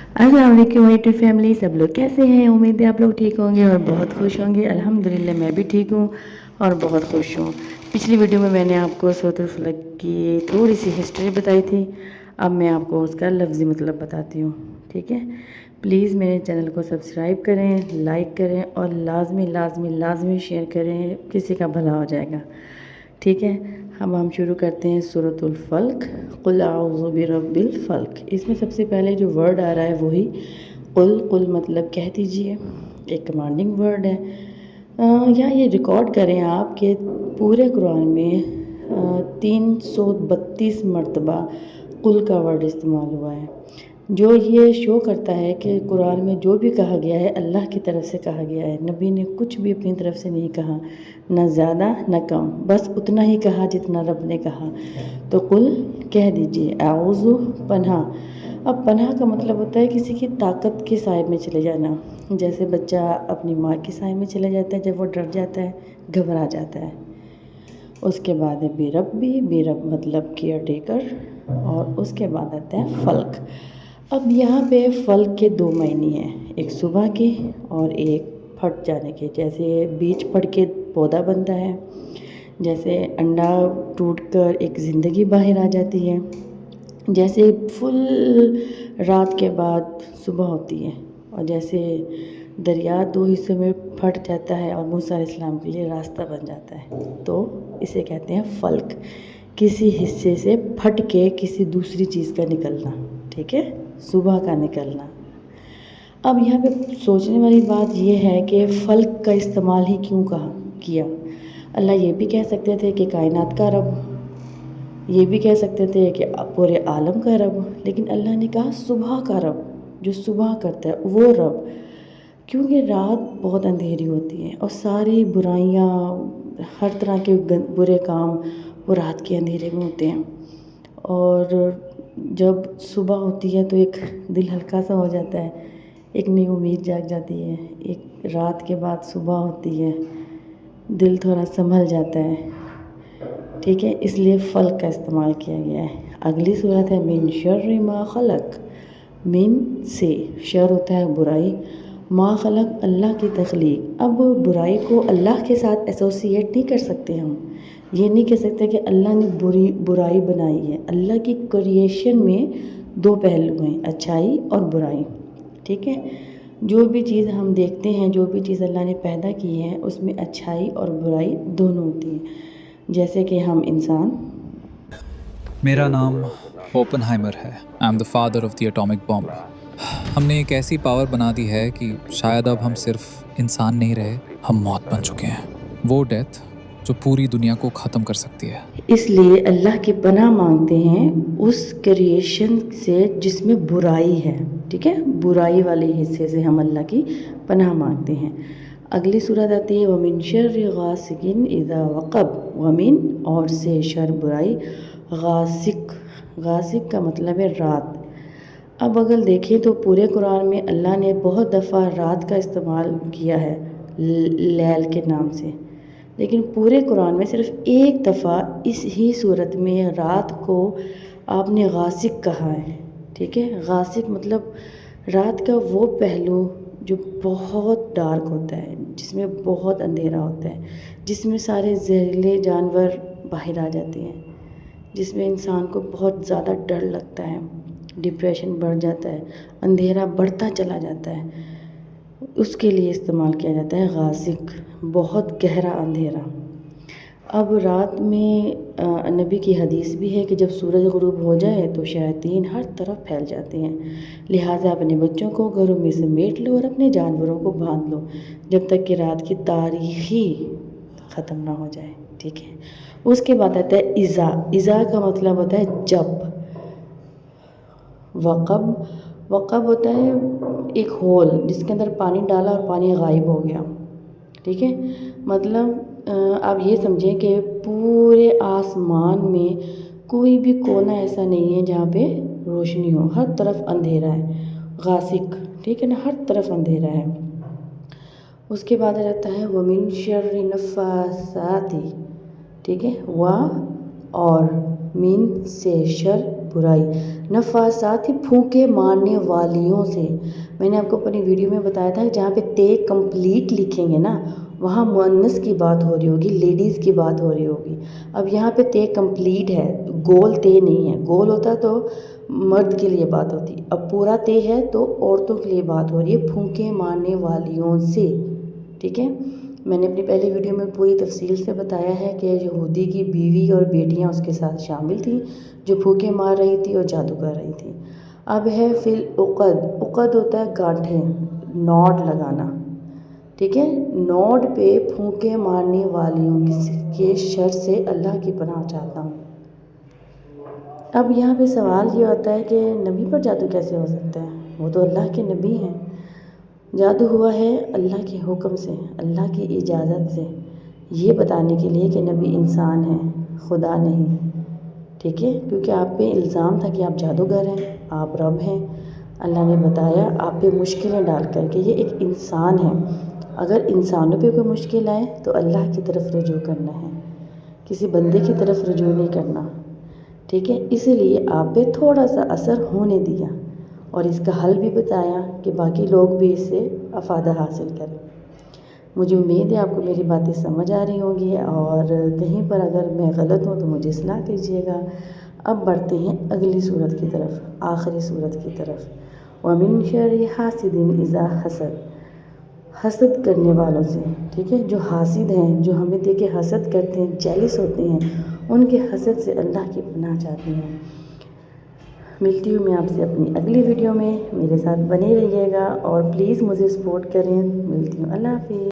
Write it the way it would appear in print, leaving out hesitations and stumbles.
अस्सलाम वालेकुम my YouTube family, सब लोग कैसे हैं? उम्मीद है आप लोग ठीक होंगे और बहुत खुश होंगे। अल्हम्दुलिल्लाह मैं भी ठीक हूँ और बहुत खुश हूँ। पिछली वीडियो में मैंने आपको सूरतुल फलक की थोड़ी सी हिस्ट्री बताई थी, अब मैं आपको उसका लफ्ज़ी मतलब बताती हूँ। ठीक है, प्लीज़ मेरे चैनल को सब्सक्राइब करें, लाइक करें और लाजमी लाजमी लाजमी शेयर करें, किसी का भला हो जाएगा। ठीक है, अब हम शुरू करते हैं सूरतुल फल्क। कुल आऊज़ु बिरब्बिल फल्क। इसमें सबसे पहले जो वर्ड आ रहा है वही कुल मतलब कह दीजिए, एक कमांडिंग वर्ड है। या ये रिकॉर्ड करें आप कि पूरे कुरान में 332 मरतबा कुल का वर्ड इस्तेमाल हुआ है, जो ये शो करता है कि कुरान में जो भी कहा गया है अल्लाह की तरफ से कहा गया है। नबी ने कुछ भी अपनी तरफ से नहीं कहा, न ज़्यादा न कम, बस उतना ही कहा जितना रब ने कहा। तो कुल कह दीजिए, आऊज़ु पनाह। अब पनाह का मतलब होता है किसी की ताकत के साए में चले जाना। जैसे बच्चा अपनी माँ के साए में चले जाता है जब वो डर जाता है, घबरा जाता है। उसके बाद है बेरब्बी, बेरब मतलब केयर टेकर, और उसके बाद आता है फल्क। अब यहाँ पे फल के दो मायने हैं, एक सुबह के और एक फट जाने के। जैसे बीज फट के पौधा बनता है, जैसे अंडा टूटकर एक ज़िंदगी बाहर आ जाती है, जैसे फुल रात के बाद सुबह होती है, और जैसे दरिया दो हिस्सों में फट जाता है और मूसा अलैहिस्सलाम के लिए रास्ता बन जाता है, तो इसे कहते हैं फल्क। किसी हिस्से से फट के किसी दूसरी चीज़ का निकलना। ठीक है, सुबह का निकलना। अब यहाँ पे सोचने वाली बात यह है कि फल्क का इस्तेमाल ही क्यों किया। अल्लाह ये भी कह सकते थे कि कायनात का रब, ये भी कह सकते थे कि पूरे आलम का रब, लेकिन अल्लाह ने कहा सुबह का रब, जो सुबह करता है वो रब। क्योंकि रात बहुत अंधेरी होती है और सारी बुराइयाँ, हर तरह के बुरे काम वो रात के अंधेरे में होते हैं, और जब सुबह होती है तो एक दिल हल्का सा हो जाता है, एक नई उम्मीद जाग जाती है। एक रात के बाद सुबह होती है, दिल थोड़ा संभल जाता है। ठीक है, इसलिए फल का इस्तेमाल किया गया है। अगली सूरत है मिन शर्रि मा खलक। मिन से, शर होता है बुराई, मा खलक अल्लाह की तख्लीक। अब बुराई को अल्लाह के साथ एसोसिएट नहीं कर सकते हम, ये नहीं कह सकते कि अल्लाह ने बुराई बनाई है। अल्लाह की क्रिएशन में दो पहलू हैं, अच्छाई और बुराई। ठीक है, जो भी चीज़ हम देखते हैं, जो भी चीज़ अल्लाह ने पैदा की है, उसमें अच्छाई और बुराई दोनों होती हैं। जैसे कि हम इंसान। मेरा नाम ओपनहाइमर है। I am the father of the atomic bomb. हमने एक ऐसी पावर बना दी है कि शायद अब हम सिर्फ इंसान नहीं रहे, हम मौत बन चुके हैं। वो डेथ जो पूरी दुनिया को ख़त्म कर सकती है। इसलिए अल्लाह की पनाह मांगते हैं उस क्रिएशन से जिसमें बुराई है। ठीक है, बुराई वाले हिस्से से हम अल्लाह की पनाह मांगते हैं। अगली सूरत आती है वमिन शर्रि गासिकिन इज़ा वक़ब। वमिन, और से, शर बुराई, गासिक, गासिक का मतलब है रात। अब अगर देखें तो पूरे कुरान में अल्लाह ने बहुत दफ़ा रात का इस्तेमाल किया है लैल के नाम से, लेकिन पूरे कुरान में सिर्फ एक दफ़ा इस ही सूरत में रात को आपने गासिक कहा है। ठीक है, गासिक मतलब रात का वो पहलू जो बहुत डार्क होता है, जिसमें बहुत अंधेरा होता है, जिसमें सारे जहरीले जानवर बाहर आ जाते हैं, जिसमें इंसान को बहुत ज़्यादा डर लगता है, डिप्रेशन बढ़ जाता है, अंधेरा बढ़ता चला जाता है, उसके लिए इस्तेमाल किया जाता है गासिक, बहुत गहरा अंधेरा। अब रात में नबी की हदीस भी है कि जब सूरज गुरूब हो जाए तो शैतान हर तरफ फैल जाते हैं, लिहाजा अपने बच्चों को घरों में समेट लो और अपने जानवरों को बांध लो जब तक कि रात की तारीखी ख़त्म ना हो जाए। ठीक है, उसके बाद आता है इज़ा। इज़ा का मतलब होता है जब। वक़ब, वक़ब होता है एक होल जिसके अंदर पानी डाला और पानी गायब हो गया। ठीक है, मतलब आप ये समझें कि पूरे आसमान में कोई भी कोना ऐसा नहीं है जहाँ पे रोशनी हो, हर तरफ अंधेरा है, गासिक। ठीक है ना, हर तरफ अंधेरा है। उसके बाद आ जाता है वमिन शर्रि नफ़्फ़ासाती। ठीक है, वा और मिन से, शर برائی، نفاسات ہی پھونکے مارنے والیوں سے۔ میں نے آپ کو اپنی ویڈیو میں بتایا تھا جہاں پہ تے کمپلیٹ لکھیں گے نا وہاں مؤنث کی بات ہو رہی ہوگی، لیڈیز کی بات ہو رہی ہوگی۔ اب یہاں پہ تے کمپلیٹ ہے، گول تے نہیں ہے، گول ہوتا تو مرد کے لیے بات ہوتی، اب پورا تے ہے تو عورتوں کے لیے بات ہو رہی ہے، پھونکے مارنے والیوں سے، ٹھیک ہے۔ میں نے اپنی پہلی ویڈیو میں پوری تفصیل سے بتایا ہے کہ یہودی کی بیوی اور بیٹیاں اس کے ساتھ شامل تھیں جو پھونکے مار رہی تھی اور جادو کر رہی تھی۔ اب ہے فی العقد، عقد ہوتا ہے گانٹھیں، نوڈ لگانا، ٹھیک ہے۔ نوڈ پہ پھونکے مارنے والیوں کے شر سے اللہ کی پناہ چاہتا ہوں۔ اب یہاں پہ سوال یہ ہوتا ہے کہ نبی پر جادو کیسے ہو سکتا ہے؟ وہ تو اللہ کے نبی ہیں۔ جادو ہوا ہے اللہ کے حکم سے، اللہ کی اجازت سے، یہ بتانے کے لیے کہ نبی انسان ہے، خدا نہیں، ٹھیک ہے۔ کیونکہ آپ پہ الزام تھا کہ آپ جادوگر ہیں، آپ رب ہیں، اللہ نے بتایا آپ پہ مشکلیں ڈال کر کہ یہ ایک انسان ہے، اگر انسانوں پہ کوئی مشکل آئے تو اللہ کی طرف رجوع کرنا ہے، کسی بندے کی طرف رجوع نہیں کرنا، ٹھیک ہے۔ اسی لیے آپ پہ تھوڑا سا اثر ہونے دیا اور اس کا حل بھی بتایا کہ باقی لوگ بھی اس سے افادہ حاصل کریں۔ مجھے امید ہے آپ کو میری باتیں سمجھ آ رہی ہوں گی، اور کہیں پر اگر میں غلط ہوں تو مجھے اصلاح کیجیے گا۔ اب بڑھتے ہیں اگلی صورت کی طرف، آخری صورت کی طرف۔ وَمِن شَرِّ حَاسِدٍ إِذَا حَسَدَ، حسد کرنے والوں سے، ٹھیک ہے۔ جو حاسد ہیں، جو ہمیں دیکھ کے حسد کرتے ہیں، جیلس ہوتے ہیں، ان کے حسد سے اللہ کی پناہ چاہتی ہیں۔ ملتی ہوں میں آپ سے اپنی اگلی ویڈیو میں، میرے ساتھ بنے رہیے گا اور پلیز مجھے سپورٹ کریں۔ ملتی ہوں، اللہ حافظ۔